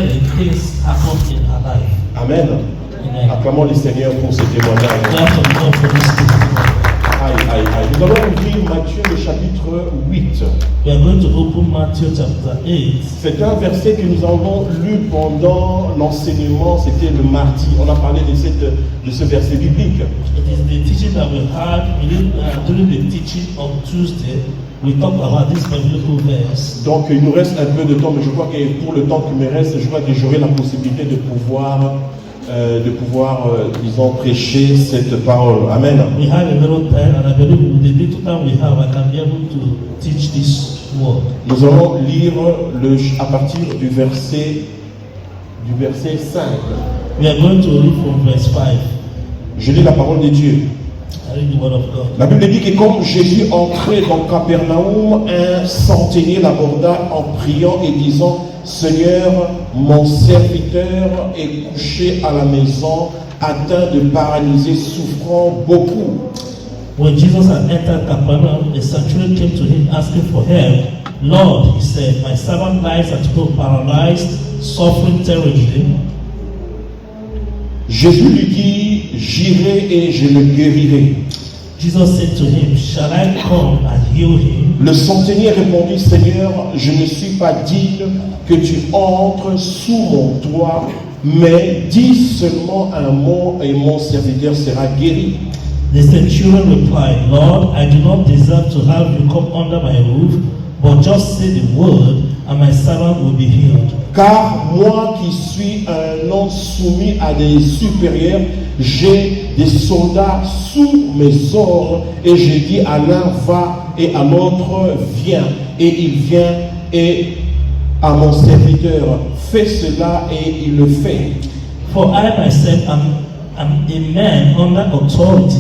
clearly things happened in her life. Amen. Amen. Acclamons le Seigneur pour ce témoignage. Clap for God for this testimony. Aïe, aïe, aïe. Nous allons ouvrir Matthieu le chapitre 8. We are going to open Matthew chapter 8. C'est un verset que nous avons lu pendant l'enseignement, c'était le mardi. On a parlé de ce verset biblique. It is the teaching that we had during the teaching of Tuesday. We talked about this biblical verse. Donc il nous reste un peu de temps, mais je crois que pour le temps qui me reste, je crois que j'aurai la possibilité de pouvoir, disons, prêcher cette parole. Amen. We have a little time, and I believe with the little time we have, I can be able to teach this word. Nous allons lire à partir du verset 5. We are going to read from verse 5. Je lis la parole de Dieu. I read the word of God. La Bible dit que comme Jésus entrait dans Capernaum, un centenier l'aborda en priant et disant: Seigneur, mon serviteur est couché à la maison, atteint de paralysie, souffrant beaucoup. When Jesus had entered Capernaum, a centurion came to him asking for help. Lord, he said, my servant lies at home paralyzed, suffering terribly. Jésus lui dit: J'irai et je le guérirai. Jesus said to him, shall I come and heal him? Le centenier répondit: Seigneur, je ne suis pas digne que tu entres sous mon toit, mais dis seulement un mot et mon serviteur sera guéri. The centurion replied, Lord, I do not deserve to have you come under my roof, but just say the word, and my servant will be healed. Car moi qui suis un homme soumis à des supérieurs, j'ai des soldats sous mes ordres, et je dis à l'un va et à l'autre viens, et il vient, et à mon serviteur fais cela, et il le fait. For I myself am a man under authority,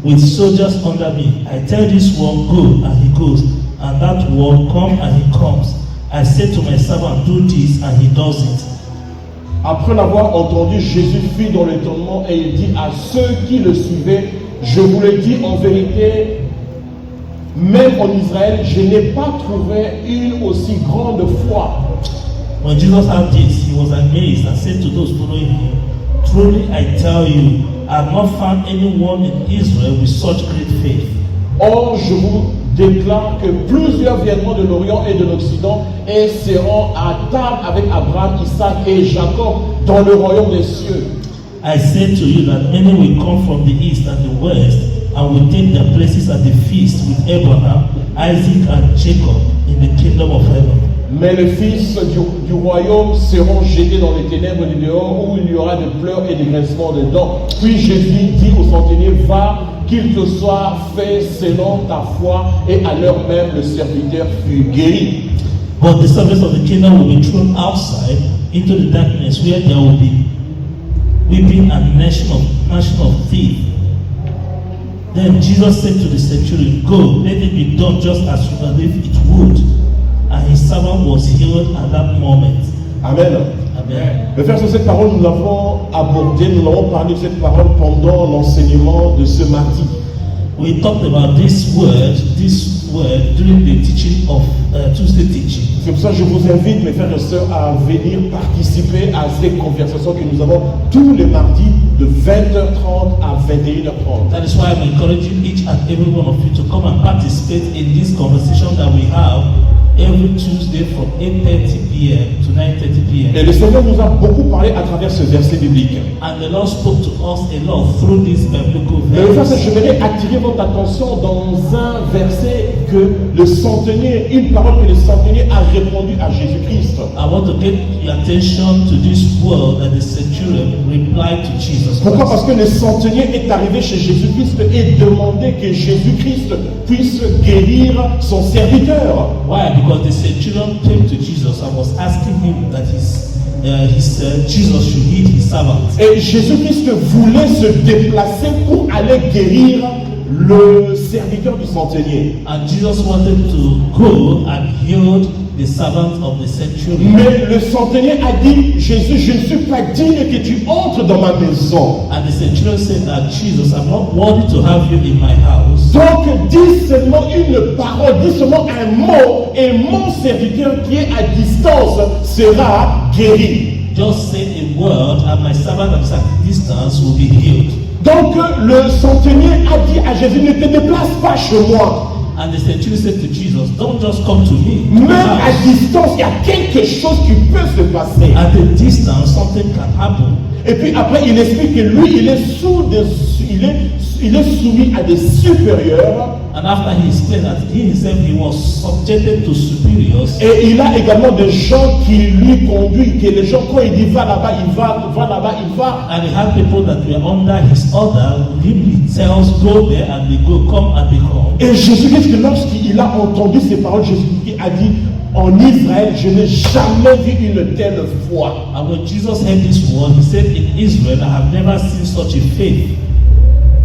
with soldiers under me. I tell this one, go, and he goes, and that one, come, and he comes. I say to my servant, do this, and he does it. Après l'avoir entendu, Jésus fut dans l'étonnement et il dit à ceux qui le suivaient: Je vous le dis en vérité, même en Israël, je n'ai pas trouvé une aussi grande foi. When Jesus heard this, he was amazed and said to those following him, truly I tell you, I have not found anyone in Israel with such great faith. Or, je vous déclare que plusieurs viendront de l'Orient et de l'Occident et seront à table avec Abraham, Isaac et Jacob dans le royaume des cieux. I say to you that many will come from the east and the west and will take their places at the feast with Abraham, Isaac and Jacob in the kingdom of heaven. Mais les fils du royaume seront jetés dans les ténèbres du dehors, où il y aura des pleurs et des grincements de dents. Puis Jésus dit au centenier: va, qu'il te soit fait selon ta foi, et à l'heure même le serviteur fut guéri. But the servants of the kingdom will be thrown outside into the darkness, where there will be weeping and gnashing of teeth. Then Jesus said to the centurion, go, let it be done just as you believe it would. And his servant was healed at that moment. Amen. Amen. Mais frères, sur cette parole, nous l'avons abordée, nous avons parlé de cette parole pendant l'enseignement de ce mardi. We talked about this word during the teaching of Tuesday teaching. C'est pour ça que je vous invite, mes frères et sœurs, à venir participer à ces conversations que nous avons tous les mardis de 20h30 à 21h30. That is why I'm encouraging each and every one of you to come and participate in this conversation that we have every Tuesday from 8:30 p.m. to 9:30 p.m. Et le Seigneur nous a beaucoup parlé à travers ce verset biblique. And the Lord spoke to us a lot through this biblical Mais verse. je voudrais attirer votre attention dans un verset que le centenier, une parole que le centenier a répondu à Jésus-Christ. I want to get your attention to this word that the centurion replied to Jesus. Pourquoi? Parce que le centenier est arrivé chez Jésus-Christ et demandait que Jésus-Christ puisse guérir son serviteur. Why? Because the centurion came to Jesus and was asking him that Jesus should heal his servant. Et Jésus-Christ voulait se déplacer pour aller guérir le serviteur du centenier. And Jesus wanted to go and heal the servant of the centurion. Mais le centenier a dit: Jésus, je ne suis pas digne que tu entres dans ma maison. And the centurion said that Jesus, I'm not worthy to have you in my house. Donc dis seulement une parole, dis seulement un mot, et mon serviteur qui est à distance sera guéri. just say a word, and my servant at a distance will be healed. Donc le centenier a dit à Jésus, ne te déplace pas chez moi. And the centurion said to Jesus, don't just come to me. Même à distance, il y a quelque chose qui peut se passer. At a distance, something can happen. Et puis après, il explique que lui, il est soumis à des supérieurs. And after he explained that he himself he was subjected to superiors. Et il a également des gens qui lui conduisent, que les gens, quand il dit va là-bas, il va là-bas, il va. And he had people that were under his order. Him he tells, go there, and they go, come and they come. Et Jésus dit que lorsqu'il a entendu ces paroles, Jésus a dit, en Israël, je n'ai jamais vu une telle foi. And when Jesus heard this word, he said, in Israel, I have never seen such a faith.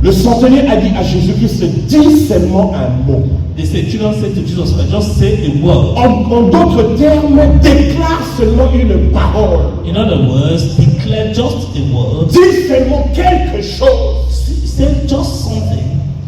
Le centenier a dit à Jésus-Christ, dis seulement un mot. The centurion said to Jesus, just say a word. En d'autres termes, déclare seulement une parole. In other words, declare just a word. Dis seulement quelque chose. Say just something.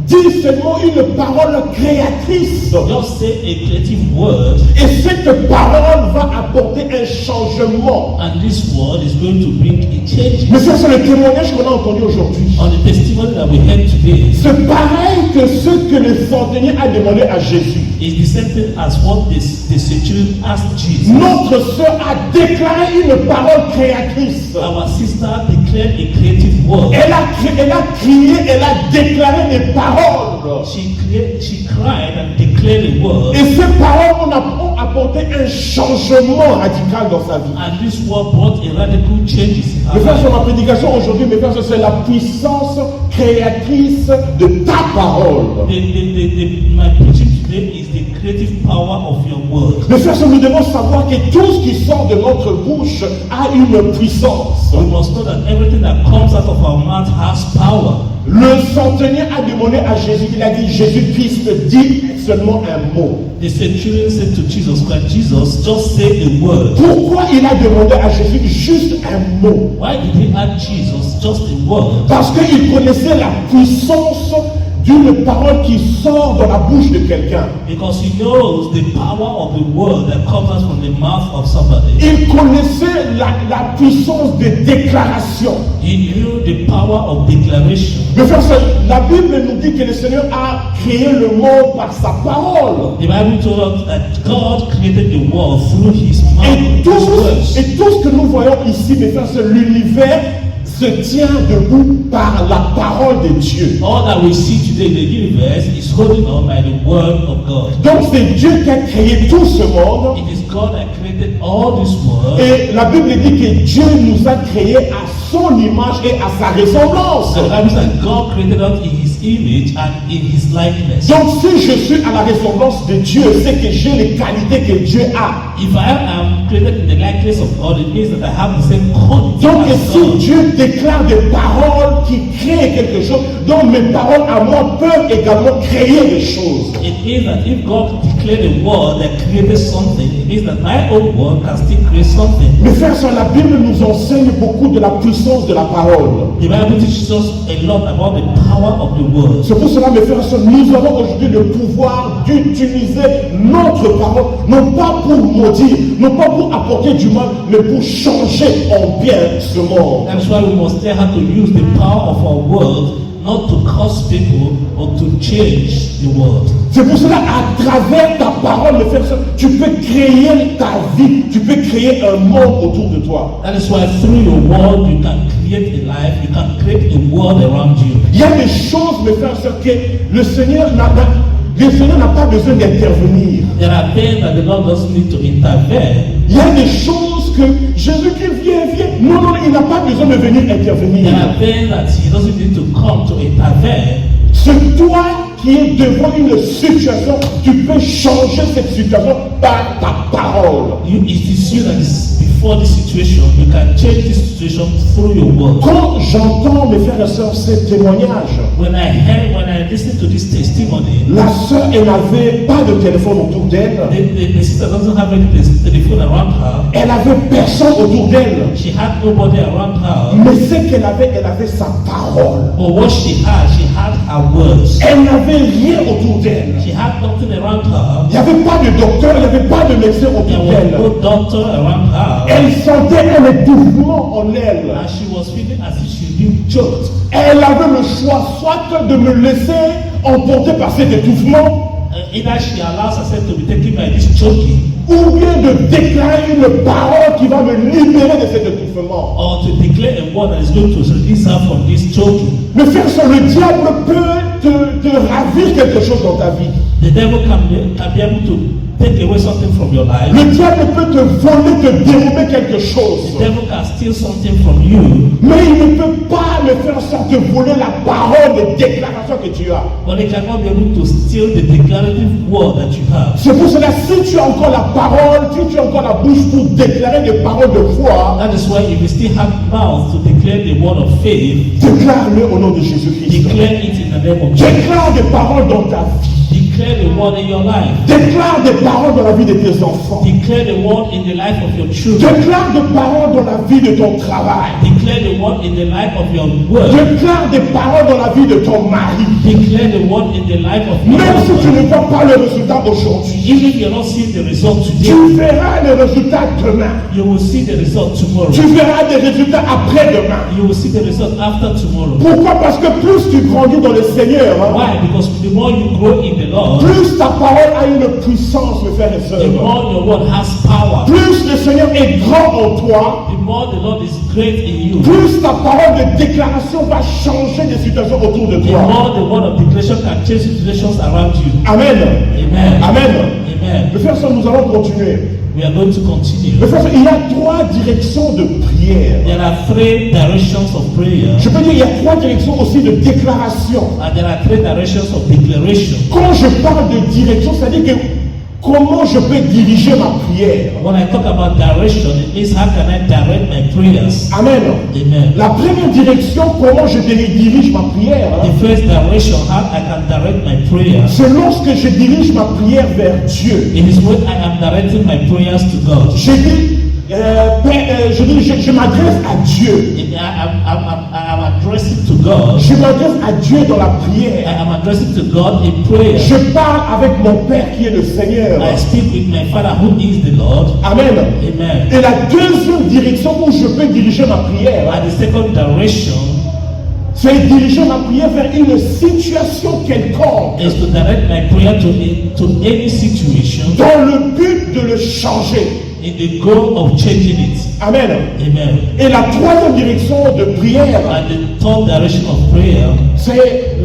Dis seulement une parole créatrice. Just say a creative word. Et cette parole va apporter un changement. And this word is going to bring a change. Mais ça, c'est le témoignage qu'on a entendu aujourd'hui. On the testimony that we heard today, C'est pareil que ce que le centenier a demandé à Jésus. is the same thing as what the centurion asked Jesus. Notre sœur a déclaré une parole créatrice. Our sister declared a creative word. Elle a crié, elle a déclaré des paroles. She cried and declared a word. Et ces paroles ont apporté un changement radical dans sa vie. And this word brought a radical changes in her Mes frères, life. sur ma prédication aujourd'hui, mes frères, c'est la puissance créatrice de ta parole. My preaching today is the creative power of your word. Mes frères, nous devons savoir que tout ce qui sort de notre bouche a une puissance. We must know that everything that comes out of our mouth has power. Le centenier a demandé à Jésus, il a dit, Jésus-Christ, dis seulement un mot. The centurion said to Jesus Christ, Jesus, just say a word. Pourquoi il a demandé à Jésus juste un mot? Why did he ask Jesus just a word? Parce qu'il connaissait la puissance d'une parole qui sort de la bouche de quelqu'un. Because he knows the power of the word that comes out from the mouth of somebody. Il connaissait la puissance de déclaration. He knew the power of declaration. Mais frère, la Bible nous dit que le Seigneur a créé le monde par sa parole. The Bible told us that God created the world through his mouth, Et his words. tout ce que nous voyons ici, mes frères, c'est l'univers se tient debout par la parole de Dieu. All that we see today in the universe is holding on by the word of God. Donc c'est Dieu qui a créé tout ce monde. It is God that created all this world. Et la Bible dit que Dieu nous a créés à son image et à sa ressemblance. And the Bible says that God created us in his image and in his likeness. Donc si je suis à la ressemblance de Dieu, c'est que j'ai les qualités que Dieu a. If I am created in the likeness of God, it means that I have the same quality Donc as si God. Dieu déclare des paroles qui créent quelque chose, donc mes paroles à moi peuvent également créer des choses. It means that if God declared a word that created something, it means that my own word can still create something. Mes frères, sur la Bible nous enseigne beaucoup de la puissance de la parole. The Bible teaches us a lot about the power of the word. C'est pour cela, mes frères et sœurs, nous avons aujourd'hui le pouvoir d'utiliser notre parole, non pas pour maudire, non pas pour apporter du mal, mais pour changer en bien ce monde. That's why we must learn how to use the power of our word, not to curse people, but to change the world. C'est pour cela, à travers ta parole, mes frères et sœurs, tu peux créer ta vie, tu peux créer un monde autour de toi. That is why through your word you can create a life, you can create a world around you. Il y a des choses, mes frères et sœurs, que le Seigneur n'a pas besoin d'intervenir. There are things that the Lord doesn't need to intervene. Il y a des choses que Jésus-Christ vient. Non, il n'a pas besoin de venir intervenir. There are things that he doesn't need to come to intervene. C'est toi qui es devant une situation, tu peux changer cette situation par ta parole. It is you that is before the situation. You can change this situation through your word. Quand j'entends, mes frères et sœurs, ces témoignages, When I listen to this testimony, la sœur, elle n'avait pas de téléphone autour d'elle. the sister doesn't have any telephone around her. Elle avait personne autour d'elle. She had nobody around her. Mais ce qu'elle avait, elle avait sa parole. But what she had her words. Elle n'avait rien autour d'elle. She had nothing around her. Il n'y avait pas de docteur, il n'y avait pas de médecin médecin autour There was d'elle. no doctor around her. Elle sentait un étouffement en elle. And she was feeling as if she'd been choked. Elle avait le choix soit de me laisser emporter par cet étouffement, Either she allows herself to be taken by this choking, ou bien de déclarer une parole qui va me libérer de cet étouffement. or to declare a word that is going to release her from this choking. Mais frère, le diable peut te ravir quelque chose dans ta vie. The devil can be able to take away something from your life. Le diable peut te voler, te dérober quelque The chose. devil can steal something from you, Mais il ne peut pas me faire sorte de voler la parole de déclaration que tu as. but he cannot be able to steal the declarative word that you have. C'est pour cela, si tu as encore la parole, si tu as encore la bouche pour déclarer des paroles de foi, That is why if you still have mouth to declare the word of faith, déclare-le au nom de Jésus-Christ. declare it in the name of Jesus. Déclare des paroles dans ta vie. Declare the word in your life. Déclare des paroles dans la vie de tes enfants. Declare the word in the life of your children. Déclare des paroles dans la vie de ton travail. Declare the word in the life of your work. Déclare des paroles dans la vie de ton mari. Declare the word in the life of your Même si tu husband. ne vois pas le résultat aujourd'hui, Even if you're not seeing the result today, tu verras le résultat demain. you will see the result tomorrow. Tu verras des résultats après-demain. You will see the result after tomorrow. Pourquoi? Parce que plus tu grandis dans le Seigneur, Why? Because the more you grow in the Lord, plus ta parole a une puissance, mes frères et the sœurs. more your word has power. Plus le Seigneur est grand en toi, The more the Lord is great in you. plus ta parole de déclaration va changer des situations autour de The toi. more the word of declaration can change situations around you. Amen. Amen. Amen. Amen. Mes frères et sœurs, nous allons continuer. We are going to continue. Mes frères et sœurs, il y a trois directions de prière. There are three directions of prayer, Je peux dire, il y a trois directions aussi de déclaration. and there are three directions of declaration. Quand je parle de direction, c'est-à-dire que comment je peux diriger ma prière. When I talk about direction, it means how can I direct my prayers? Amen. Amen. La première direction, comment je dirige ma prière, The first direction, how I can direct my prayers, c'est lorsque je dirige ma prière vers Dieu. it is when I am directing my prayers to God. Je dis, je m'adresse à Dieu. I am addressing to God. Je m'adresse à Dieu dans la I prière. am addressing to God in prayer. Je parle avec mon Père qui est le Seigneur. I speak with my Father who is the Lord. Amen. Amen. Et la deuxième direction où je peux diriger ma prière, And the second direction c'est diriger ma prière vers une situation quelconque is to direct my prayer to any situation dans le but de le changer. in the goal of changing it. Amen. Amen. Et la troisième direction de prière, And the third direction of prayer c'est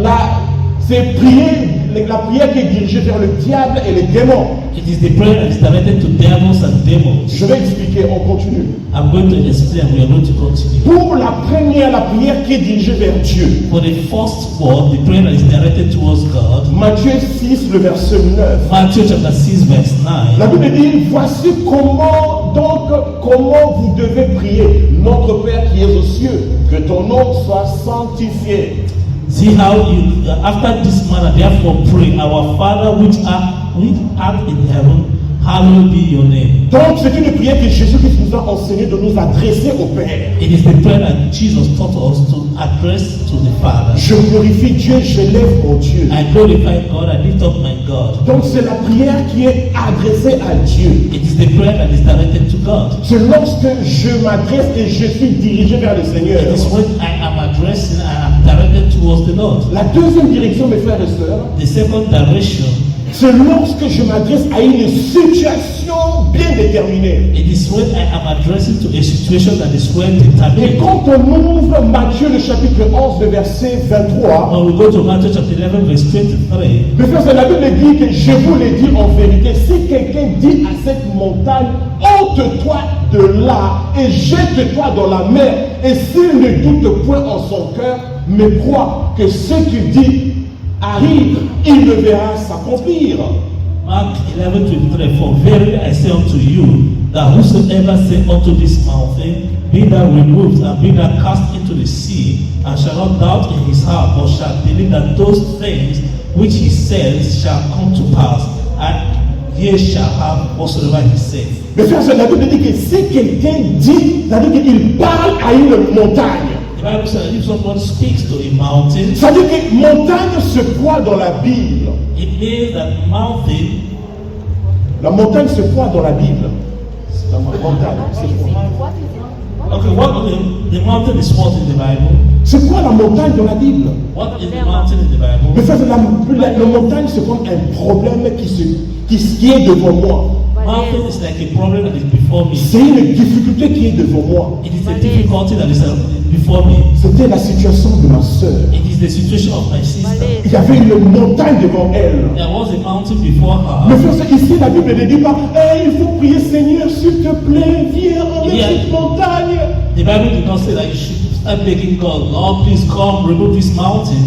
la prière qui est dirigée vers le diable et les démons. it is the prayer that is directed to devils and demons. Je vais expliquer, on continue. I'm going to explain. We are going to continue. Pour la première, la prière qui est dirigée vers Dieu. For the first word, the prayer that is directed towards God, Matthieu 6, le verset 9. Matthew chapter 6 verse 9. La Bible dit, voici comment vous devez prier. Notre Père qui est aux cieux, que ton nom soit sanctifié. See how you, after this manner, therefore pray, our Father which art in heaven, hallowed be your name. Donc c'est une prière que Jésus-Christ nous a enseigné de nous adresser au Père. It is the prayer that Jesus taught us to address to the Father. Je glorifie Dieu, je lève mon Dieu. I glorify God, I lift up my God. Donc c'est la prière qui est adressée à Dieu. It is the prayer that is directed to God. C'est lorsque je m'adresse et je suis dirigé vers le Seigneur. It is when I am addressing, I am directed towards the Lord. La deuxième direction, mes frères et sœurs, The second direction, c'est lorsque je m'adresse à une situation bien déterminée. it is when I am addressing to a situation that is well Et determined. quand on ouvre Matthieu le chapitre 11, le verset 23, When we go to Matthew chapter 11 verse 23, mes frères, c'est la Bible dit que je vous l'ai dit en vérité, si quelqu'un dit à cette montagne, ôte-toi de là et jette-toi dans la mer, et s'il ne doute point en son cœur, mais croit que ce qu'il dit arrive, il le verra s'accomplir. Mark 11:23, for verily I say unto you, that whosoever say unto this mountain, be thou removed and be thou cast into the sea, and shall not doubt in his heart, but shall believe that those things which he says shall come to pass, and ye shall have whatsoever he saith. Mais frère, la Bible dit que si quelqu'un dit, c'est-à-dire qu'il parle à une montagne. The Bible says if someone speaks to a mountain, C'est-à-dire que montagne se croit dans la Bible. it means that mountain La montagne, c'est quoi dans la Bible? La montagne, c'est quoi? Okay, the mountain is what in the Bible? C'est quoi la montagne dans la Bible? What is the mountain in the Bible? Mais ça, la montagne, c'est comme un problème qui est devant moi. Mountain is like a problem that is before me. C'est une difficulté qui est devant moi. It is a difficulty that is before me. C'était la situation de ma sœur. It is the situation of my sister. Il y avait une montagne devant elle. There was a mountain before Mais her. frère, ici, la Bible ne dit pas, il faut prier, Seigneur, s'il te plaît, viens enlever Yeah. cette montagne. The Bible did not say that you should start begging God, Lord, please come, remove this mountain.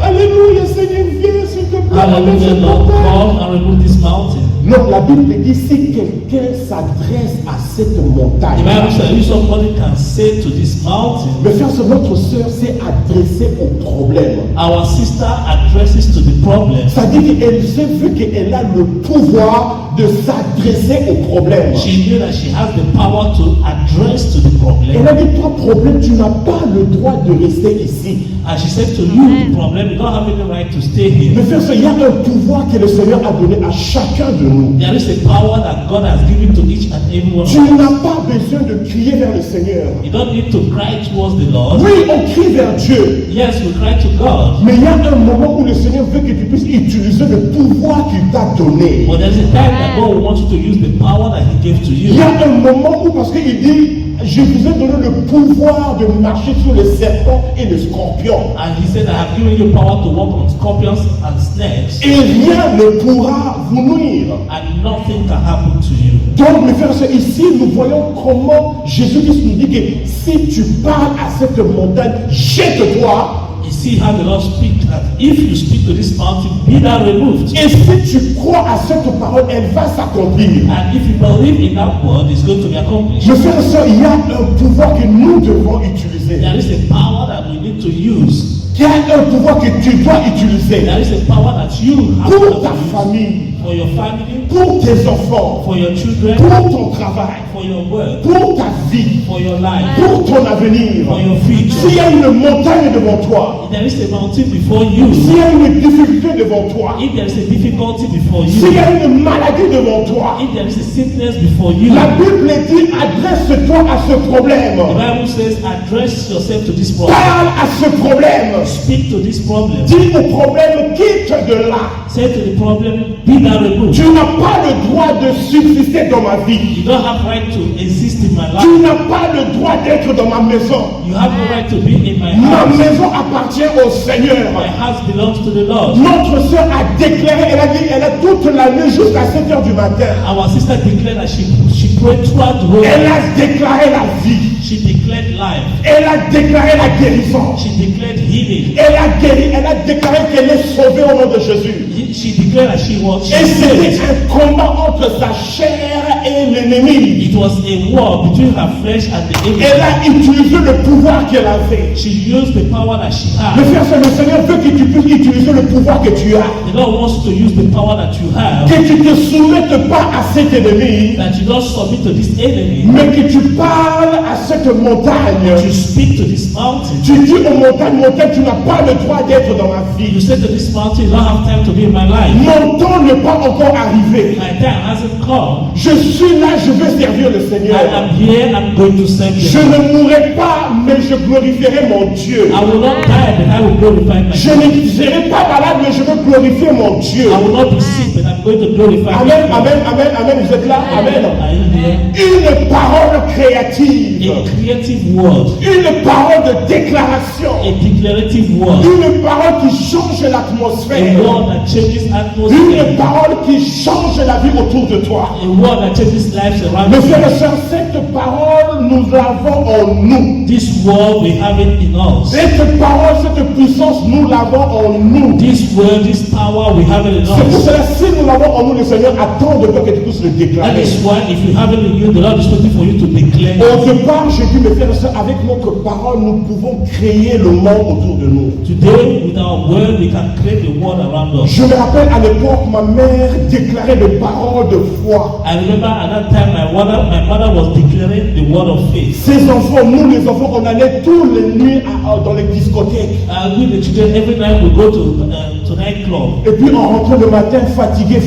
Alléluia, Seigneur, viens, s'il te plaît, enlève Hallelujah, cette Lord, montagne. come and remove this mountain. Non, la Bible dit, si quelqu'un s'adresse à cette The montagne, Bible says if somebody can say to this mountain, mais frère, notre sœur s'est adressée au problème. our sister addresses to the problem. Ça dit qu'elle s'est vu qu'elle a le pouvoir de s'adresser au problème. She knew that she has the power to address to the Elle problem. a dit, toi, problème, tu n'as pas le droit de rester ici. And she said to you, the problem, you don't have any right to stay Mais here. frère, il y a un pouvoir que le Seigneur a donné à chacun de nous. There is a power that God has given to each and every one of Tu us. n'as pas besoin de crier vers le Seigneur. You don't need to cry towards the Lord. Oui, on crie vers Dieu. Yes, we cry to God. Mais il y a un moment où le Seigneur veut que tu puisses utiliser le pouvoir qu'il t'a donné. But there's a time that God wants you to use the power that He gave to Il y you. a un moment où, parce qu'il dit, je vous ai donné le pouvoir de marcher sur les serpents et les scorpions. And He said, I have given you power to walk on scorpions and snakes, Et rien ne pourra vous nuire. and nothing can happen to you. Donc, mes frères et sœurs, ici, nous voyons comment Jésus-Christ nous dit que si tu parles à cette montagne, jette-toi. You see how the Lord speaks, that if you speak to this mountain, be thou removed. Et si tu crois à cette parole, elle va s'accomplir. And if you believe in that word, it's going to be accomplished. Mes frères et sœurs, il y a un pouvoir que nous devons utiliser. There is a power that we need to use. Il y a un pouvoir que tu dois utiliser There is a power that you have pour ta to use famille, for your family, pour tes enfants, for your children, pour ton travail, for your work, pour ta vie, for your life, pour ton avenir. for your future. S'il y a une montagne devant toi, If there is a mountain before you, s'il y a une difficulté devant toi, if there is a difficulty before s'il y you, a une maladie devant toi, if there is a sickness before you, la Bible dit adresse-toi à ce problème. the Bible says address yourself to this problem. Parle à ce problème. Speak to this problem. Dis au problème, quitte de là. Say to the problem, be thou removed. Tu n'as pas le droit de subsister dans ma vie. You don't have right to exist in my Tu life. n'as pas le droit d'être dans ma maison. You have no right to be in my Ma house. maison appartient au Seigneur. My house belongs to the Lord. Notre sœur a déclaré, elle a dit, elle a toute la nuit jusqu'à 7 heures du matin. Our sister declared that she prayed throughout the whole Elle night. a déclaré la vie. She declared life. Elle a déclaré la guérison. She declared healing. Elle a guéri, elle a déclaré qu'elle est sauvée au nom de Jésus. She declared that she was Et c'était saved. un combat entre sa chair et l'ennemi. It was a war between her flesh and the Elle enemy. a utilisé le pouvoir qu'elle avait. She used the power that she Mais had. frère, le Seigneur veut que tu puisses utiliser le pouvoir que tu as. The Lord wants to use the power that you have, Que tu ne te soumettes pas à cet ennemi, that you don't submit to this enemy, mais que tu parles à cette montagne. you speak to this mountain. Tu dis aux montagnes, montagne, tu n'as pas le droit d'être dans ma You vie. say to this mountain, you don't have time to be in my life. Mon temps n'est pas encore arrivé. My time hasn't come. Je suis là, je vais servir le I Seigneur. am here, I'm going to serve Je you. ne mourrai pas, mais je glorifierai mon Dieu. I will not die, but I will glorify my Je God. ne serai pas malade, mais je veux glorifier mon Dieu. I will not be sick, but I'm going to glorify my Amen, God. amen, amen, amen. Vous êtes là? Amen. Are you here? Une parole créative. A creative word, Une parole de déclaration. a declarative word, Une parole qui change a l'atmosphère. word that changes Une atmosphere, parole qui change la vie autour de toi. a word that changes lives around Mes frères et you. sœurs, cette parole, nous l'avons en nous. This word, we have it in us. Cette parole, cette puissance, nous l'avons en nous. This word, this power, we have it in C'est pour us. cela, si nous l'avons en nous, le Seigneur attend de voir que tu puisses le That déclarer. is why if you have it in you, the Lord is waiting for you to declare. Au départ, j'ai dit, mes frères et sœurs, avec notre parole, nous pouvons créer le monde autour de nous. Today, with our word, we can create the world around us. Je me rappelle à l'époque, ma mère déclarait des paroles de foi. I remember at that time my mother was declaring the word of faith. Ces enfants, nous les enfants, on allait tous les nuits dans les discothèques. We the children every night we go to nightclub. Et puis on rentrait le matin fatigué.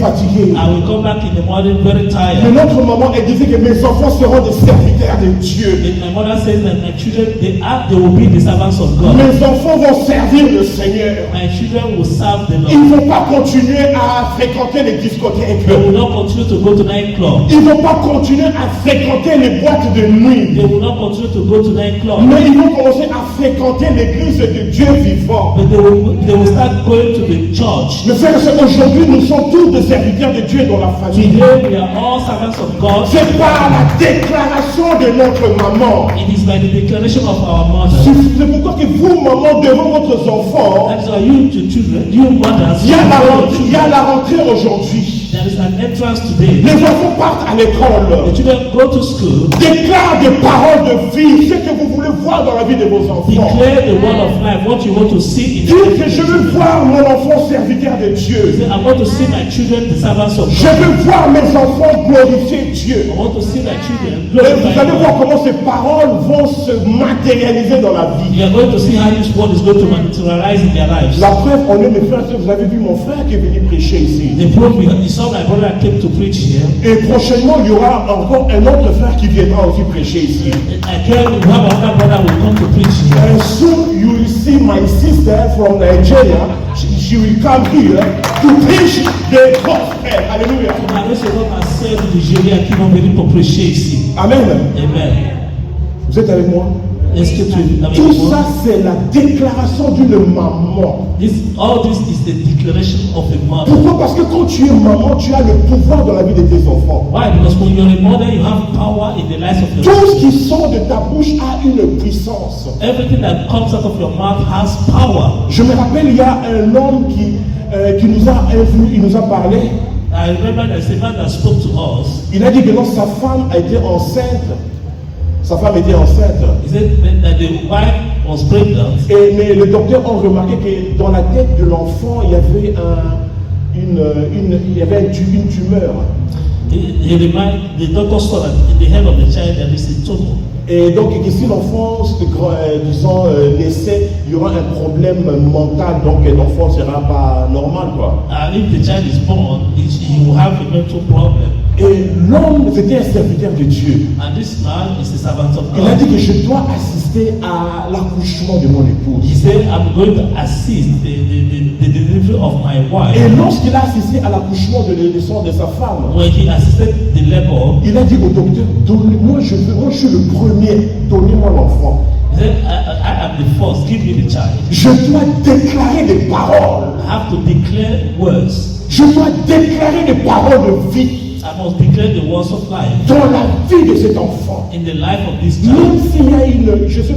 And we come back in the morning very tired. Mais notre maman, elle disait que mes enfants seront des serviteurs de Dieu. And my mother says that my children they will be the servants of God. Mes enfants vont servir le Seigneur. My children will serve the Lord. Ils ne vont pas continuer à fréquenter les discothèques. They will not continue to go to nightclub. Ils ne vont pas continuer à fréquenter les boîtes de nuit. They will not continue to go to nightclub. Mais ils vont commencer à fréquenter l'église de Dieu vivant. But they will start going to the church. Mes frères et sœurs, aujourd'hui nous sommes tous des serviteurs de Dieu dans la famille. Today we are all servants of God. C'est par la déclaration de notre maman. It is by the declaration of our mother. C'est pourquoi que vous, maman, devant votre enfant, That is why you children, you mothers, il y a la rentrée aujourd'hui. there is an entrance today. Les enfants partent à l'école. The children go to school. Déclare des paroles de vie, ce que vous voulez voir dans la vie de vos enfants. Declare the word of life, what you want to see in the Dites que je veux voir mon enfant serviteur de Dieu. Say, I want to see my children the servants of Je God. veux voir mes enfants glorifier Dieu. I want to see my children Et vous glorify allez voir God. comment ces paroles vont se matérialiser dans la vie. You are going to see how this word is going to materialize in their lives. La preuve, on est mes frères et sœurs, vous avez vu mon frère qui est venu prêcher ici. The proof, you saw my brother came to preach here. Et prochainement, il y aura encore un autre frère qui viendra aussi prêcher ici. Again, we have another brother who will come to preach here. And soon you will see my sister from Nigeria. She will come here to preach the gospel. Hallelujah. Alors, c'est notre sœur du Nigeria qui vont venir pour prêcher ici. Amen. Amen. Vous êtes avec moi? Est-ce que tu es avec Tout moi? ça, c'est la déclaration d'une maman. All this is the declaration of a mother. Pourquoi? Parce que quand tu es maman, tu as le pouvoir dans la vie de tes enfants. Why? Because when you're a mother, you have power in the lives of your Tout ce children. qui sort de ta bouche a une puissance. Everything that comes out of your mouth has power. Je me rappelle, il y a un homme qui nous a invité, il nous a parlé. I remember there's a man that spoke to us. Il a dit que non, sa femme a été enceinte. Sa femme était enceinte. He said that the wife was pregnant. Mais les docteurs ont remarqué que dans la tête de l'enfant, il y avait une tumeur. The doctor saw that in the head of the child there is a tumor. Et donc, si l'enfant, disons, naissait, il y aura un problème mental, donc l'enfant ne sera pas normal, quoi. And if the child is born, he will have a mental problem. Et l'homme, c'était un serviteur de Dieu. And this man is a servant of Il a dit God. que je dois assister à l'accouchement de mon He épouse. said, I'm going to assist the delivery of my wife. Et lorsqu'il a assisté à l'accouchement de sa femme, When he assisted the labor, il a dit au docteur, moi je suis le premier, donnez-moi l'enfant. he said, I am the first, give me the child. Je dois déclarer des paroles. I have to declare words. Je dois déclarer des paroles de vie I must declare the words of life dans la vie de cet enfant. in the life of this Même child. s'il y a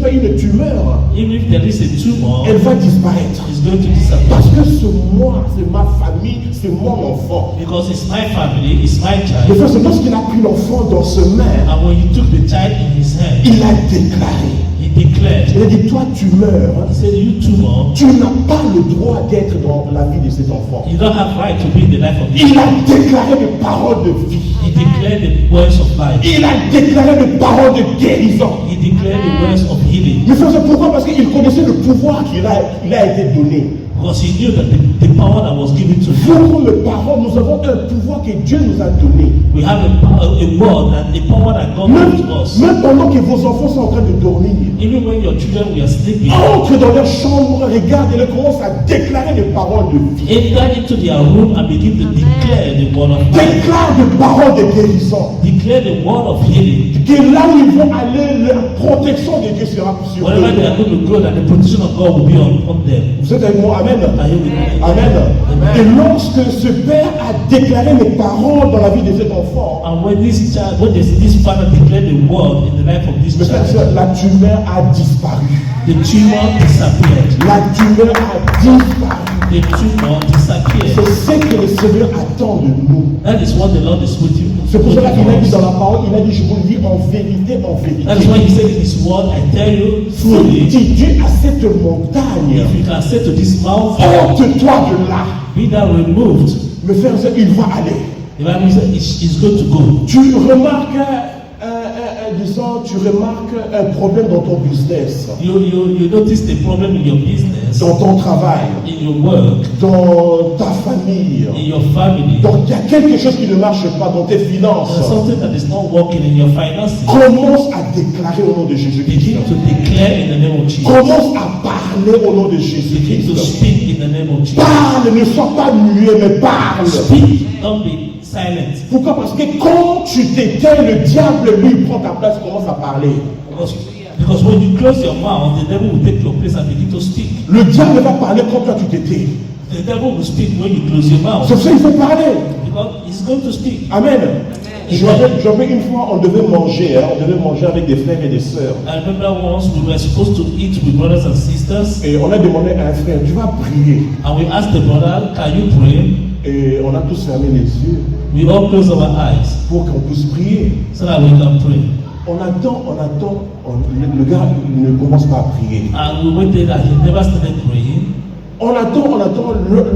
une tumeur, Even if there is a tumor, elle va disparaître. it's going to disappear. Parce que c'est moi, c'est ma famille, c'est mon enfant. Because it's my family, it's my Le child. frère, c'est lorsqu'il a pris l'enfant dans ses mains, And when he took the child in his hand, il a déclaré. he declared, Il a dit, toi tu meurs, he said, you tumor, tu n'as pas le droit d'être dans la vie de cet enfant. you don't have right to be in the life of this Il a child. déclaré des paroles de vie. He declared the words of life. Il a déclaré des paroles de guérison. He declared the words of healing. Mais frère, c'est pourquoi? Parce qu'il connaissait le pouvoir qu'il a été donné. Because he knew that the power that was given to him. Vous, comme parents, nous avons un pouvoir que Dieu nous a donné. We have a word and a power that God gave to us. Même pendant que vos enfants sont en train de dormir, Even when your children were sleeping, entre dans leur chambre, regarde et commence à déclarer des paroles de vie. enter into their room and begin to declare the word of life. Déclare des paroles de guérison. Declare the word of healing. Que là où ils vont aller, la protection de Dieu sera sur Wherever they eux. are going to go, that the protection of God will be on them. Vous êtes avec moi? Amen. Are you with me? Amen. Et lorsque ce père a déclaré les paroles dans la vie de cet enfant, And when this father declared the word in the life of this mes frères et child, sœurs, la tumeur a disparu. the tumor disappeared. La tumeur a disparu. The tumor disappeared. C'est ce que le Seigneur attend de nous. That is what the Lord is with you. C'est pour cela qu'il a dit dans la parole, il a dit, je vous le dis en vérité, en That is why vérité. he said in his word, I tell you truly, Si Dieu a cette montagne, if you can say to this mountain, ôte-toi de là. be thou removed, Mes frères et sœurs, il va aller. The Bible says it's going to go. Tu remarques, disons, un problème dans ton business, You notice the problem in your business, dans ton travail, in your work, dans ta famille. in your family. Donc il y a quelque chose qui ne marche pas dans tes finances. There's something that is not working in your finances. Commence à déclarer au nom de Jésus-Christ. Begin to declare in the name of Jesus. Commence à parler au nom de Begin to Jésus-Christ. speak in the name of Jesus. Parle, ne sois pas muet, mais parle. Speak, don't be silent. Pourquoi? Parce que quand tu t'éteins, le diable, lui, prend ta place, commence à parler. Because when you close your mouth, the devil will take your place and begin to speak. Le diable va parler quand toi tu t'éteins. The devil will speak when you close your mouth. C'est pour ça qu'il faut parler. Because he's going to speak. Amen. J'avais une fois, on devait manger avec des frères et des sœurs. I remember once we were supposed to eat with brothers and sisters, Et on a demandé à un frère, tu vas prier. and we asked the brother, can you pray? Et on a tous fermé les yeux We all close our eyes pour qu'on puisse prier. so that we can pray. On attend, le gars ne commence pas à prier. And we waited and he never started praying. On attend,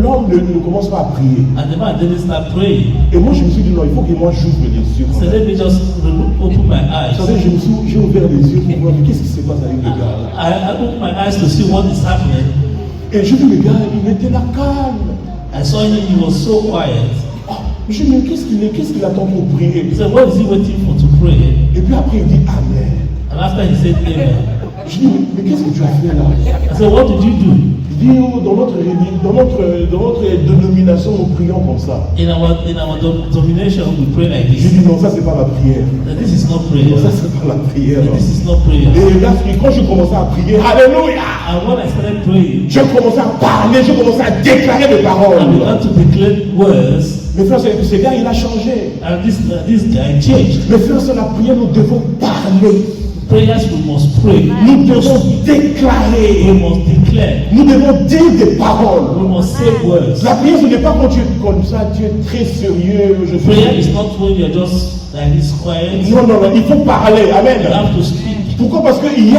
l'homme ne commence pas à prier. And the man didn't start praying. Et moi je me suis dit non, il faut que moi j'ouvre les yeux. So let me just open my Vous eyes. savez, j'ai ouvert les yeux pour voir qu'est-ce qui se passe avec le gars. I opened my eyes to see what is happening. Et j'ai vu le gars, il était là calme. I saw him, he was so quiet. Je me dis, qu'est-ce qu'il attend pour prier? He said, what is he waiting for to pray? Et puis après il dit Amen. And after he said amen, Je dis, mais qu'est-ce que tu as fait là? I said, what did you do? Il dit, oh, dans notre dénomination, nous prions comme ça. In our domination, we pray like J'ai this. dit, non, ça c'est pas la prière. That this is not prayer. Non, ça c'est pas la prière. That this is not prayer. Et là, quand je commençais à prier, Alléluia! And when I started praying, Je commençais à parler, je commençais à déclarer des I paroles. began to declare words. Mes frères, ce gars, il a changé. And this guy changed. Mes frères, c'est la prière, nous devons parler. Prayers we must pray. Nous devons We déclarer. must declare. Nous devons dire des paroles. We must say words. La prière, ce n'est pas quand tu es comme ça, tu es très sérieux. Prayer is not when you're just like this quiet. Non, il faut parler. Amen. You have to speak. Pourquoi? Parce qu'il y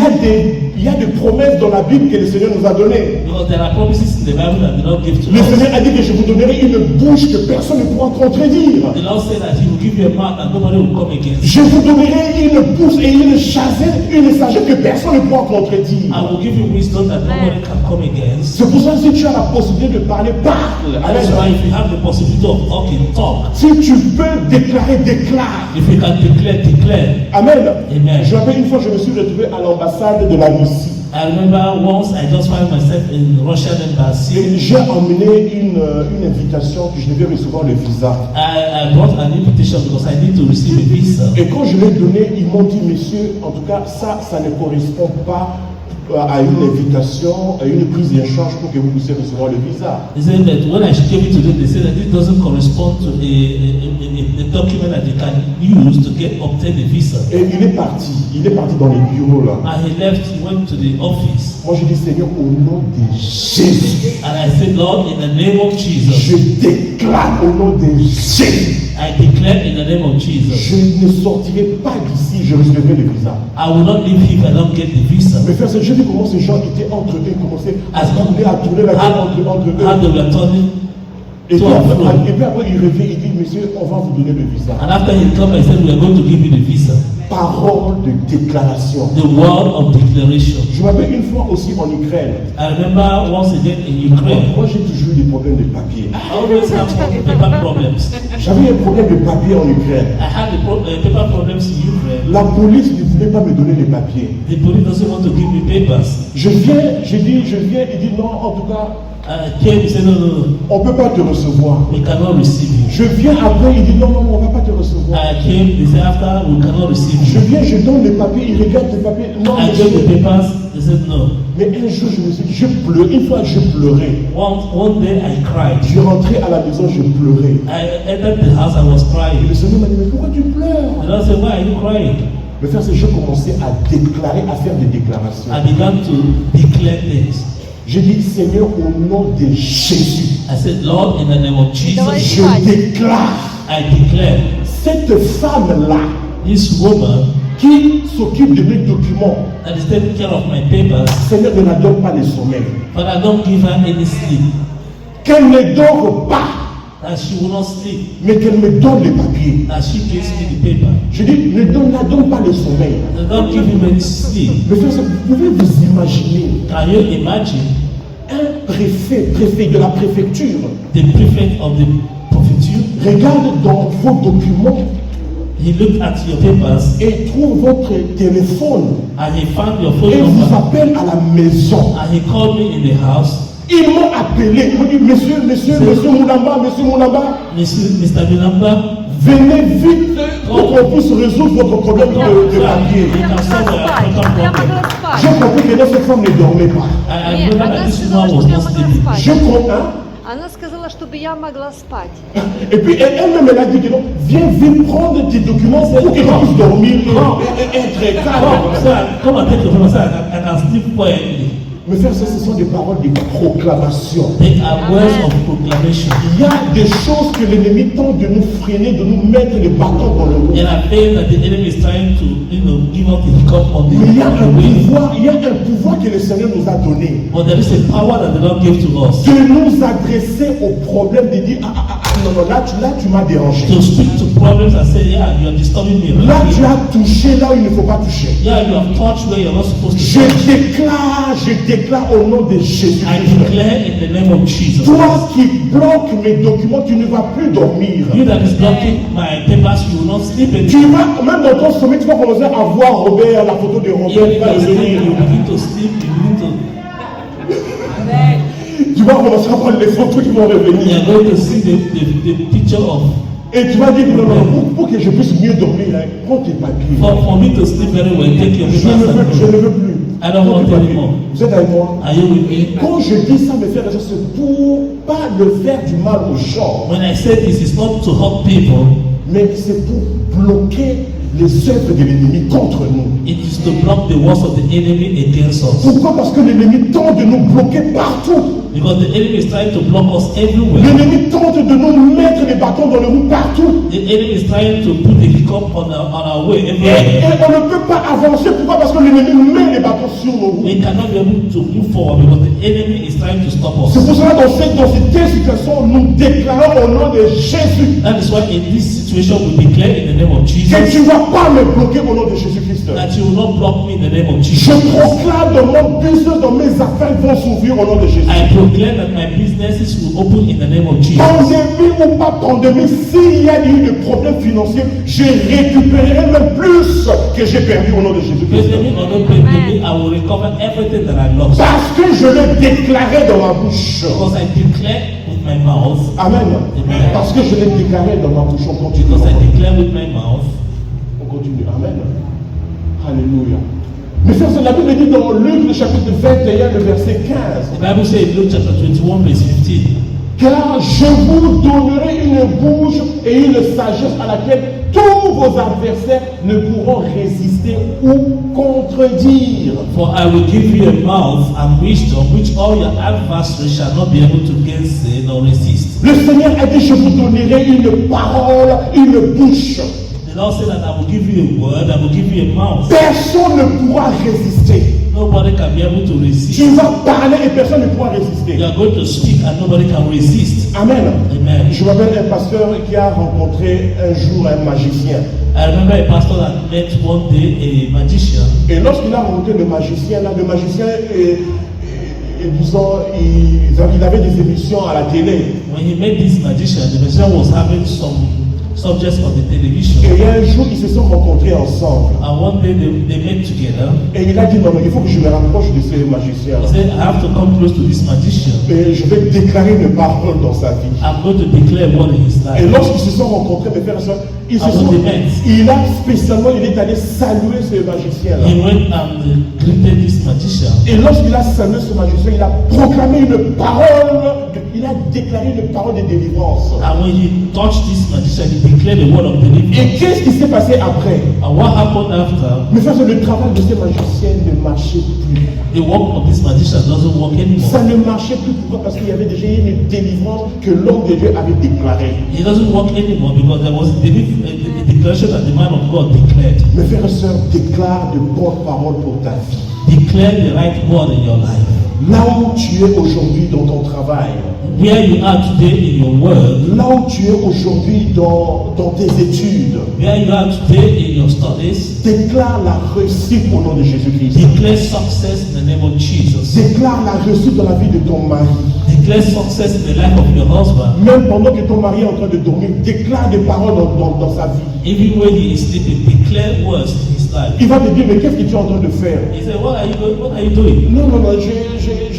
a des promesses dans la Bible que le Seigneur nous a données. Because there are promises in the Bible that the Lord give to Le us. Seigneur a dit que je vous donnerai une bouche que personne ne pourra contredire. The Lord said that He will give you a mouth and nobody will come against. Je vous donnerai une bouche et une sagesse que personne ne pourra contredire. I will give you wisdom that nobody can come against. C'est pour ça que si tu as la possibilité de parler, parle. And that's why if you have the possibility of talking, talk. Si tu peux déclarer, déclare. If you can declare, declare. Amen. Amen. Je me rappelle une fois, je me suis retrouvé à l'ambassade de la Russie. I remember once I just found myself in Russian embassy. Et j'ai emmené une invitation que je devais recevoir le visa. I brought an invitation because I need to receive a visa. Et quand je l'ai donné, ils m'ont dit, monsieur, en tout cas, ça ne correspond pas à une invitation, à une prise en charge pour que vous puissiez recevoir le visa. They said that when I gave it to them, they said that it doesn't correspond to a document that you can use to obtain a visa. Et il est parti dans les bureaux là. And he left, he went to the office. Moi je dis, Seigneur, au nom de Jésus, And I said, Lord, in the name of Jesus, je déclare au nom de Jésus, I declare in the name of Jesus, je ne sortirai pas d'ici, je recevrai le visa. I will not leave here if I don't get the visa. Mais frère, j'ai vu comment ces gens étaient entre eux, commençaient à tourner la tête entre eux. How they were turning Et to puis, and fro. après, il revient, il dit, monsieur, on va vous donner le visa. And after he came, I said, we are going to give you the visa. Parole de déclaration. The word of declaration. Je m'appelle une fois aussi en Ukraine. I remember once again in Ukraine, Moi, j'ai toujours eu des problèmes de papier. I always have paper problems. J'avais un problème de papier en Ukraine. I had paper problems in Ukraine. La police ne voulait pas me donner les papiers. The police doesn't want to give me papers. Je viens, il dit non, en tout cas, Came, he said, no, on ne peut pas te recevoir. we cannot receive you. Je viens après, il dit non, on ne va pas te recevoir. I came, they said, after, we cannot receive Je you. viens, je donne les papiers, il regarde les papiers. Non, I gave the papers, they said, no. mais un jour, je me suis dit, je pleurais. Une fois, je pleurais. One day I cried. Je suis rentré à la maison, je pleurais. I entered the house, I was Et crying. le Seigneur m'a dit, mais pourquoi tu pleures? The Lord said, why are you crying? Mais frère, c'est je commençais à déclarer, à faire des déclarations. I began to declare things. J'ai dit, Seigneur, au nom de Jésus, I said, Lord, in the name of Jesus, je déclare I declare cette femme-là this woman qui s'occupe de mes documents, that is taking care of my papers, Seigneur, ne la donne pas le sommeil. but I don't give her any sleep. Qu'elle ne dort pas. that she will not sleep, mais qu'elle me donne les papiers. that she gives me the paper. Je dis, ne donne pas le sommeil. They don't give him any sleep. Mais frères, vous pouvez vous imaginer Can you imagine un préfet de la préfecture the prefect of the prefecture? regarde dans vos documents He looked at your papers et trouve votre téléphone and he found your phone et vous number appelle à la maison. and he called me in the house. Ils m'ont appelé, ils m'ont dit, monsieur Moulamba, Mr. Binamba, venez vite pour qu'on puisse résoudre votre problème de papier. you can solve your African problem. J'ai compris que cette femme ne dormait pas. I Нет, remember она that this сказала, woman was чтобы я not могла sleeping. спать. Je comprends. Она сказала, чтобы я могла спать. Et puis elle-même, elle a dit que non, viens vite prendre tes documents pour que tu puisses dormir et être calme. Come and take your paper so I can sleep quietly. Mais frère, ce sont des paroles de proclamation. They are words of proclamation. Il y a des choses que l'ennemi tente de nous freiner, de nous mettre les bâtons dans le dos. There are things that the enemy is trying to, give us the hiccup on the Mais il y a way. un pouvoir que le Seigneur nous a donné. But there is a power that the Lord gave to us De nous adresser au problème, de dire, non, là tu m'as dérangé. to speak to problems and say, yeah, you are disturbing me. Là tu as touché là où il ne faut pas toucher. Yeah, you have touched where you're not supposed to Je touch. déclare au nom de Jésus. I declare in the name of Jesus. Toi qui bloques mes documents, tu ne vas plus dormir. You that is blocking my papers, you will not sleep Tu anymore. vas, même dans ton sommeil, tu vas commencer à voir Robert, la photo de Robert Even qui if va you sleep, revenir. you begin to sleep, you begin to. Tu vas commencer à prendre les photos qui vont You revenir. are going to see the picture of. Et tu vas dire, non, pour que je puisse mieux dormir, hein, prends tes papiers. For me to sleep very well, take your Je papers and ne go. veux plus. I don't Prends want tes papiers. anymore. Vous êtes avec moi? Are you with me? Quand je dis ça, mes frères et sœurs, c'est pour pas le faire du mal aux gens, When I say this, it's not to hurt people, mais c'est pour bloquer les œuvres de l'ennemi contre nous. it is to block the works of the enemy against us. Pourquoi? Parce que l'ennemi tente de nous bloquer partout. Because the enemy is trying to block us everywhere. L'ennemi tente de nous mettre les bâtons dans les roues partout. The enemy is trying to put the hiccup on our way Et everywhere. on ne peut pas avancer. Pourquoi? Parce que l'ennemi met les bâtons sur nos roues. We cannot be able to move forward because the enemy is trying to stop C'est us. pour cela dans cette telle situation, nous déclarons au nom de Jésus That is why in this situation we declare in the name of que Jesus tu ne vas pas me bloquer au nom de Jésus-Christ. that you will not block me in the name of Je Jesus. proclame dans mon business, dans mes affaires vont s'ouvrir au nom de Jésus. I proclaim that my businesses will open in the name of Jesus. Pandémie ou pas pandémie, s'il y a eu des problèmes financiers, je récupérerai même plus que j'ai perdu au nom de Jésus-Christ. Pandemic or no pandemic, I will recover everything that I lost. Parce que je l'ai déclaré dans ma bouche. Because I declare with my mouth. Amen. Amen. Parce que je l'ai déclaré dans ma bouche. On continue. Because I declare with my mouth. On continue. Amen. Alléluia. Mais frères, la Bible dit dans Luc, le chapitre 21, le verset 15. The Bible says in Luke chapter 21, verse 15. Car je vous donnerai une bouche et une sagesse à laquelle tous vos adversaires ne pourront résister ou contredire. For I will give you a mouth and wisdom which all your adversaries shall not be able to gainsay nor resist. Le Seigneur a dit, je vous donnerai une parole, une bouche. The Lord said that I will give you a word, I will give you a mouth. Personne ne pourra résister. Nobody can be able to Tu resist. vas parler et personne ne pourra résister. You are going to speak and nobody can resist. Amen. Amen. Je m'appelle un pasteur qui a rencontré un jour un magicien. I remember a pastor that met one day a magician. Et lorsqu'il a rencontré le magicien, là, le magicien, disons, il avait des émissions à la télé. When he met this magician, the magician was having some subjects on the television. Et un jour, ils se sont rencontrés ensemble. And one day they met together. Et il a dit, non, mais il faut que je me rapproche de ce magicien. He said, I have to come close to this magician. Et je vais déclarer une parole dans sa vie. I'm going to declare what in his Et life. lorsqu'ils se sont rencontrés, mes frères et sœurs, il est allé saluer ce magicien-là. He went and greeted this magician. Et lorsqu'il a salué ce magicien, il a proclamé une parole, il a déclaré une parole de délivrance. And when he touched this magician, he declared the word of deliverance. Et qu'est-ce qui s'est passé après? And what happened after? Mais frères, le travail de ce magicien ne marchait plus. The work of this magician doesn't work Ça anymore. ne marchait plus. Pourquoi? Parce qu'il y avait déjà une délivrance que l'homme de Dieu avait déclarée. It doesn't work anymore because there was a declaration that the man of God declared. Mes frères et sœurs, déclare de bonnes paroles pour ta vie. Declare the right word in your life. Là où tu es aujourd'hui dans ton travail, where you are today in your work, là où tu es aujourd'hui dans tes études, where you are today in your studies, déclare la réussite au nom de Jésus-Christ. declare success in the name of Jesus. Déclare la réussite dans la vie de ton mari. Declare success in the life of your husband. Même pendant que ton mari est en train de dormir, déclare des paroles dans sa vie. Even when he is sleeping, declare words in his life. Il va te dire, mais qu'est-ce que tu es en train de faire? He said, what are you doing? Non,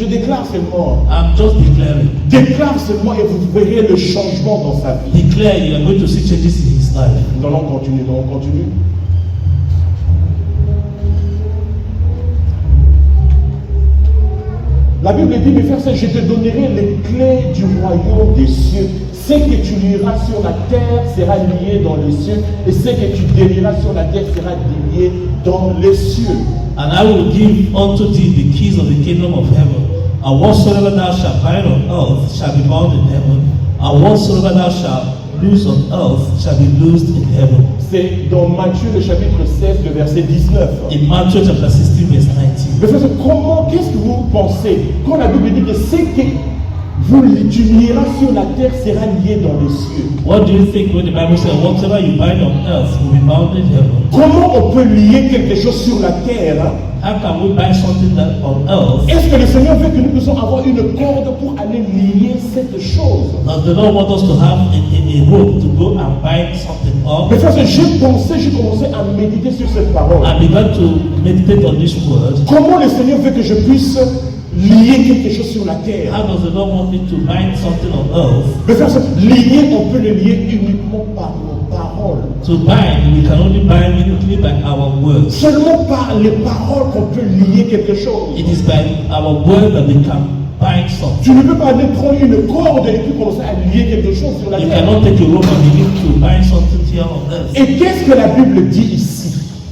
je déclare seulement. I'm just declaring. Déclare seulement et vous verrez le changement dans sa vie. Declare you are going to see changes in his life. Nous allons continuer. La Bible dit, mes frères, je te donnerai les clés du royaume des cieux. Ce que tu lieras sur la terre sera lié dans les cieux, et ce que tu délieras sur la terre sera lié dans les cieux. And I will give unto thee the keys of the kingdom of heaven. And whatsoever thou shalt bind on earth shall be bound in heaven. And whatsoever thou shalt loose on earth shall be loosed in heaven. C'est dans Matthieu le chapitre 16, le verset 19. In Matthew chapter 16, verse 19. Mais frère, qu'est-ce que vous pensez quand la Bible dit que ce que tu lieras sur la terre sera lié dans les cieux? What do you think when the Bible says, whatever you bind on earth will be bound in heaven? Comment on peut lier quelque chose sur la terre? How can we bind something that on earth? Est-ce que le Seigneur veut que nous puissions avoir une corde pour aller lier cette chose? Does the Lord want us to have a rope to go and bind something up? Mais frère, j'ai commencé à méditer sur cette parole. I began to meditate on this word. Comment le Seigneur veut que je puisse lier quelque chose sur la terre? How does the Lord want me to bind something on earth? Mais frère, lier, on peut le lier uniquement par nos paroles. To bind, we can only bind uniquely by our words. Seulement par les paroles qu'on peut lier quelque chose. It is by our word that we can bind something. Tu ne peux pas aller prendre une corde et puis commencer à lier quelque chose sur la You terre. cannot take a rope and begin to bind something here on earth. Et qu'est-ce que la Bible dit ici?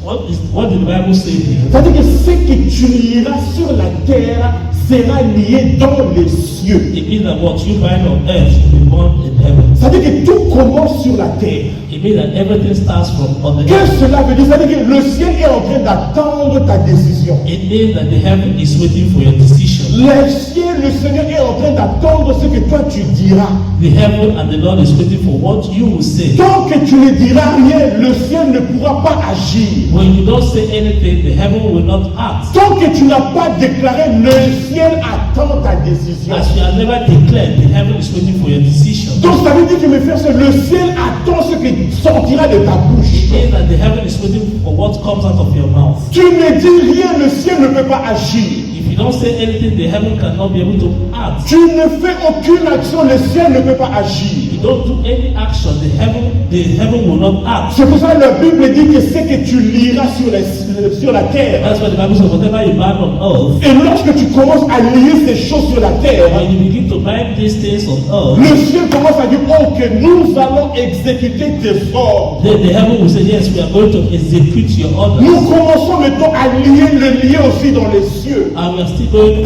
What did the Bible say here? C'est-à-dire que ce que tu lieras sur la terre sera lié dans les cieux. It means that what you bind on earth will be bound in heaven. C'est-à-dire que tout commence sur la terre. It means that everything starts from on the Qu'est-ce earth. que cela veut dire? C'est-à-dire que le ciel est en train d'attendre ta décision. It means that the heaven is waiting for your decision. Le Seigneur est en train d'attendre ce que toi tu diras. The heaven and the Lord is waiting for what you will say. Tant que tu ne diras rien, le ciel ne pourra pas agir. When you don't say anything, the heaven will not act. Tant que tu n'as pas déclaré, le ciel attend ta décision. As you have never declared, the heaven is waiting for your decision. Donc ça veut dire que mes frères, le ciel attend ce qui sortira de ta bouche. It means that the heaven is waiting for what comes out of your mouth. Tu ne dis rien, le ciel ne peut pas agir. If you don't say anything, the heaven cannot be able to act. Tu ne fais aucune action, le ciel ne peut pas agir. If you don't do any action, the heaven will not act. C'est pour ça que la Bible dit que ce que tu liras sur la terre, That's why the Bible says, whatever you bind on earth, et lorsque tu commences à lier ces choses sur la terre, when you begin to bind these things on earth, le ciel commence à dire, oh, que nous allons exécuter tes ordres. the heaven will say, yes, we are going to execute your orders. Nous commençons maintenant à le lier aussi dans les cieux. And we are still going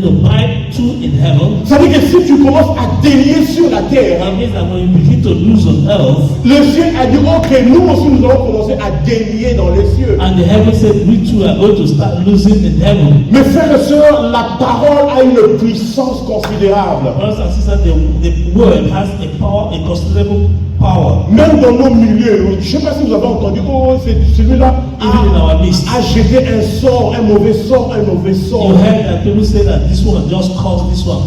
to bind two in heaven. Ça veut dire que si tu commences à délier sur la terre, It means that when you begin to lose on earth, le ciel a dit, ok, nous aussi nous allons commencer à délier dans les cieux. and the heaven said, we too are going to start losing in heaven. Mes frères et sœurs, la parole a une puissance considérable. Brothers and sisters, the word has a power, a considerable power. Même dans nos milieux, je ne sais pas si vous avez entendu, oh, c'est celui-là Even in our midst. a jeté un sort, un mauvais sort, un mauvais sort. You heard that people say that this one just caused this one.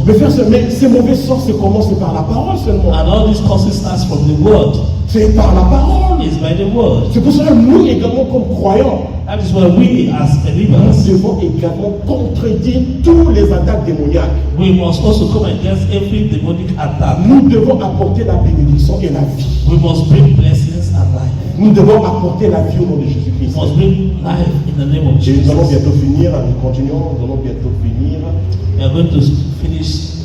Mes frères et sœurs, mais ces mauvais sorts, c'est comment? C'est par la parole seulement. And all these causes starts from the word. C'est par la parole. It's by the word. C'est pour cela que nous également, comme croyants, That is why we as nous believers, devons également contredire tous les attaques démoniaques. we must also come against every demonic attack. Nous devons apporter la bénédiction et la vie. We must bring blessings and life. Nous devons apporter la vie au nom de We Jésus-Christ. must bring life in the name of Et nous allons Jesus. bientôt finir, nous continuons, nous allons bientôt finir. We are going to finish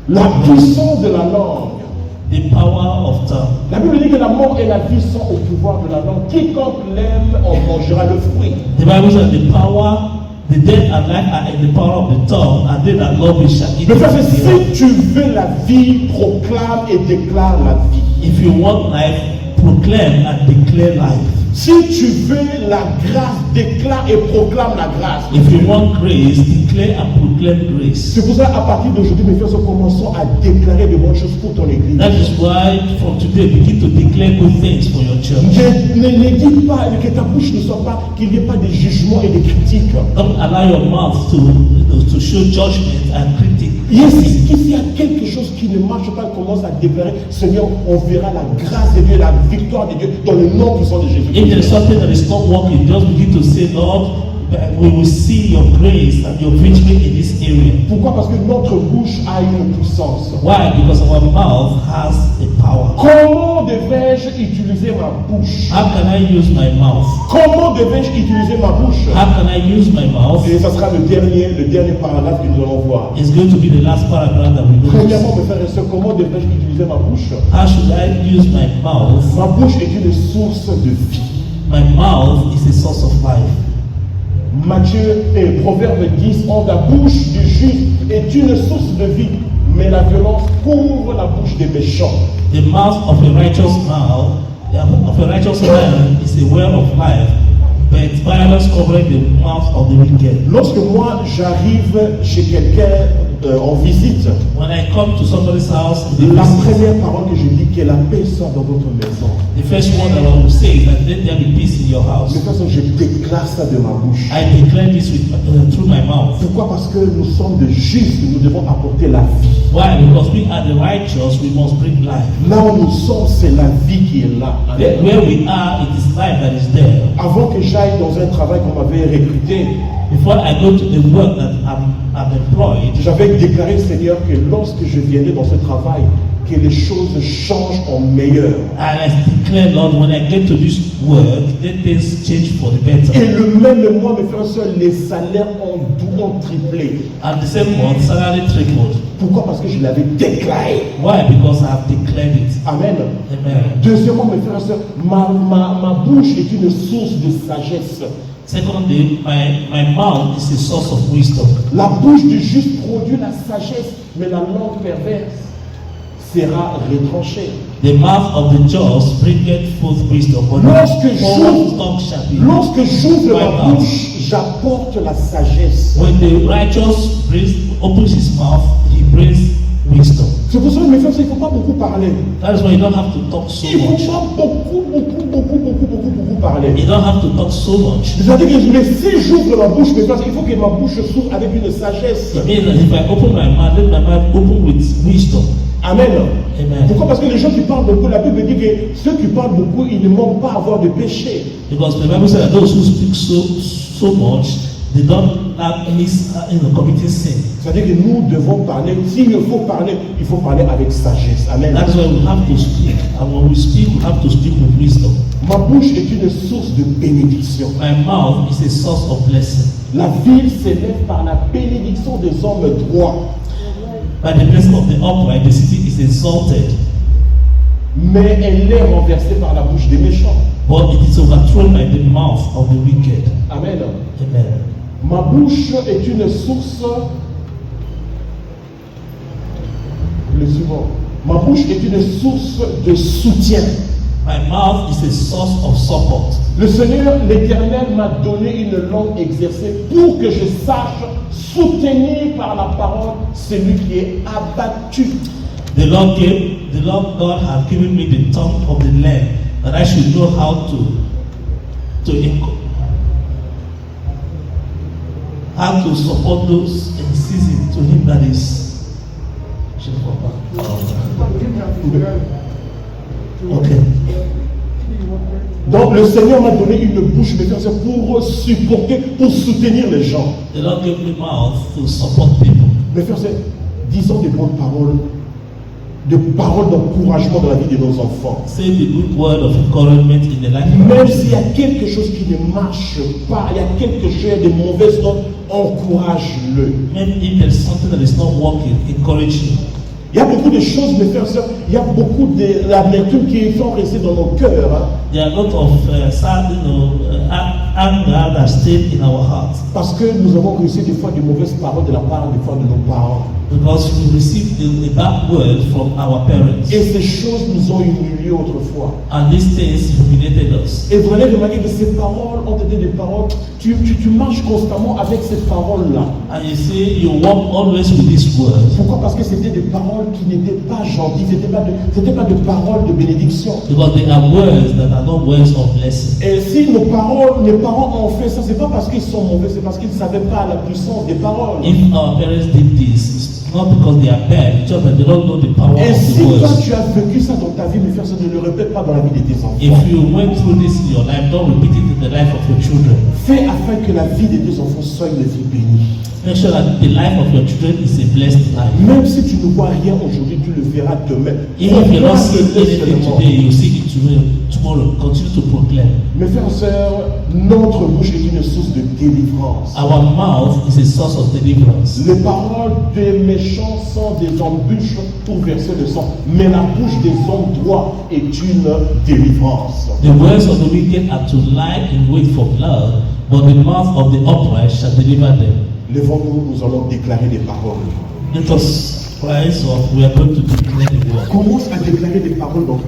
La puissance de la langue. the power of tongue. La Bible dit que la mort et la vie sont au pouvoir de la langue. Quiconque l'aime en mangera le fruit. The Bible says the death and life are in the power of the tongue, and they that love it shall eat Mais of frère, it thereof. si tu veux la vie, proclame et déclare la vie. If you want life, proclaim and declare life. Si tu veux la grâce, déclare et proclame la grâce. If you want grace, declare and proclaim grace. C'est pour ça qu'à partir d'aujourd'hui, mes frères, commençons à déclarer de bonnes choses pour ton église. That is why from today begin to declare good things for your church. Ne dis pas, que ta bouche ne soit pas, qu'il n'y ait pas de jugement et de critiques. Don't allow your mouth to show judgment and critique. S'il y a quelque chose qui ne marche pas, commence à déclarer, Seigneur, on verra la grâce de Dieu, la victoire de Dieu dans le nom puissant de Jésus. If there is something that is not working, just begin to say, Lord, we will see your grace and your victory in this area. Pourquoi? Parce que notre bouche a une puissance. Why? Because our mouth has a power. Comment devais-je utiliser ma bouche? How can I use my mouth? Comment devais-je utiliser ma bouche? How can I use my mouth? Et ça sera le dernier paragraphe que nous allons voir. It's going to be the last paragraph that we go to. Premièrement, mes frères et sœurs, comment devrais-je utiliser ma bouche? How should I use my mouth? Ma bouche est une source de vie. My mouth is a source of life. Matthieu et Proverbe 10, la bouche du juste est une source de vie, mais la violence couvre la bouche des méchants. The mouth of a righteous man is a well of life, but violence covering the mouth of the wicked. Lorsque moi j'arrive chez quelqu'un en visite, When I come to somebody's house, la première parole que je dis, que la paix soit dans votre maison. the first word that I will say is that let there be peace in your house. De toute façon, je déclare ça de ma bouche. I declare this through my mouth. Pourquoi? Parce que nous sommes de justes, nous devons apporter la vie. Why? Because we are the righteous, we must bring life. Là où nous sommes, c'est la vie qui est là. Where we are, it is life that is there. Avant que j'aille dans un travail qu'on m'avait recruté, Before I go to the work that I'm employed, j'avais déclaré, Seigneur, que lorsque je viendrai dans ce travail, que les choses changent en meilleur. and I declare, Lord, when I get to this work, let things change for the better. Et le même mois, mes frères et sœurs, les salaires ont triplé. And the same month, salary tripled. Pourquoi? Parce que je l'avais déclaré. Why? Because I have declared it. Amen. Amen. Deuxièmement, mes frères et sœurs, ma bouche est une source de sagesse. Secondly, my mouth is a source of wisdom. La bouche du juste produit la sagesse, mais la langue perverse sera retranchée. The mouth of the just bringeth forth wisdom, but Lorsque the tongue shall be. j'ouvre My ma mouth. bouche, j'apporte la sagesse. When the righteous opens his mouth, he brings wisdom. C'est pour ça que mes frères, il ne faut pas beaucoup parler. That is why you don't have to talk so Il ne much. faut pas beaucoup parler. You don't have to talk so much. C'est-à-dire que mais si j'ouvre ma bouche, mes frères, il faut que ma bouche s'ouvre avec une sagesse. It means that if I open my mouth, let my mouth open with wisdom. Amen. Amen. Pourquoi? Parce que les gens qui parlent beaucoup, la Bible dit que ceux qui parlent beaucoup, ils ne manquent pas à avoir de péché. Because the Bible says that those who speak so much, they don't miss committing sin. C'est-à-dire que nous devons parler. S'il faut parler, il faut parler avec sagesse. Amen. That's why we have to speak. And when we speak, we have to speak with wisdom. Ma bouche est une source de bénédiction. My mouth is a source of blessing. La ville s'élève par la bénédiction des hommes droits. By the blessing of the upright, the city is exalted, Mais elle est renversée par la bouche des méchants. but it is overthrown by the mouth of the wicked. Amen. Amen. Ma bouche est une source. Le suivant. Ma bouche est une source de soutien. My mouth is a source of support. Le Seigneur, l'Éternel, m'a donné une langue exercée pour que je sache soutenir par la parole celui qui est abattu. The Lord God has given me the tongue of the land, that I should know how to support those in season to him that is. Okay. Donc le Seigneur m'a donné une bouche, mes frères, pour supporter, pour soutenir les gens. The Lord gave me mouth to support people. Mes frères, disons des bonnes paroles, des paroles d'encouragement dans la vie de nos enfants. Say the good word of encouragement in the life of Même others. s'il y a quelque chose qui ne marche pas, il y a quelque chose de mauvaises notes, encourage-le. Even if there's something that is not working, encourage him. Il y a beaucoup de choses, mes frères et sœurs, il y a beaucoup de l'amertume qui sont restées dans nos cœurs. Hein, There are a lot of sad, anger that stayed in our hearts parce que nous avons reçu des fois de mauvaises paroles de la part des fois de nos parents. Because we received a bad word from our parents. Et ces choses nous ont humiliés autrefois. And these things humiliated us. Et vous allez remarquer que ces paroles ont été des paroles. Tu marches constamment avec ces paroles-là. And you see, you walk always with this word. Pourquoi? Parce que c'était des paroles qui n'étaient pas gentilles. C'était pas de paroles de bénédiction. Because they are words that are not words of blessing. Et si les parents ont fait ça, c'est pas parce qu'ils sont mauvais, c'est parce qu'ils ne savaient pas la puissance des paroles. If our parents did this, it's not because they are bad, it's just that they don't know the power Et of si the toi words. tu as vécu ça dans ta vie, mes frères, ça ne le répète pas dans la vie de tes enfants. If you went through this in your life, don't repeat it in the life of your children. Fais afin que la vie de tes enfants soit une vie bénie. Make sure that the life of your children is a blessed life. Même si tu ne vois rien aujourd'hui, tu le verras demain. Even if you're not Proclame seeing anything seulement. today, you see it tomorrow. Continue to proclaim. Mes frères et sœurs, notre bouche est une source de délivrance. Our mouth is a source of deliverance. Les paroles des méchants sont des embûches pour verser le sang, mais la bouche des hommes droits est une délivrance. The words of the wicked are to lie in wait for blood, but the mouth of the upright shall deliver them. Lèvons-nous, nous allons déclarer des paroles. Let us rise up. We are going to declare the word. Commence à déclarer des paroles dans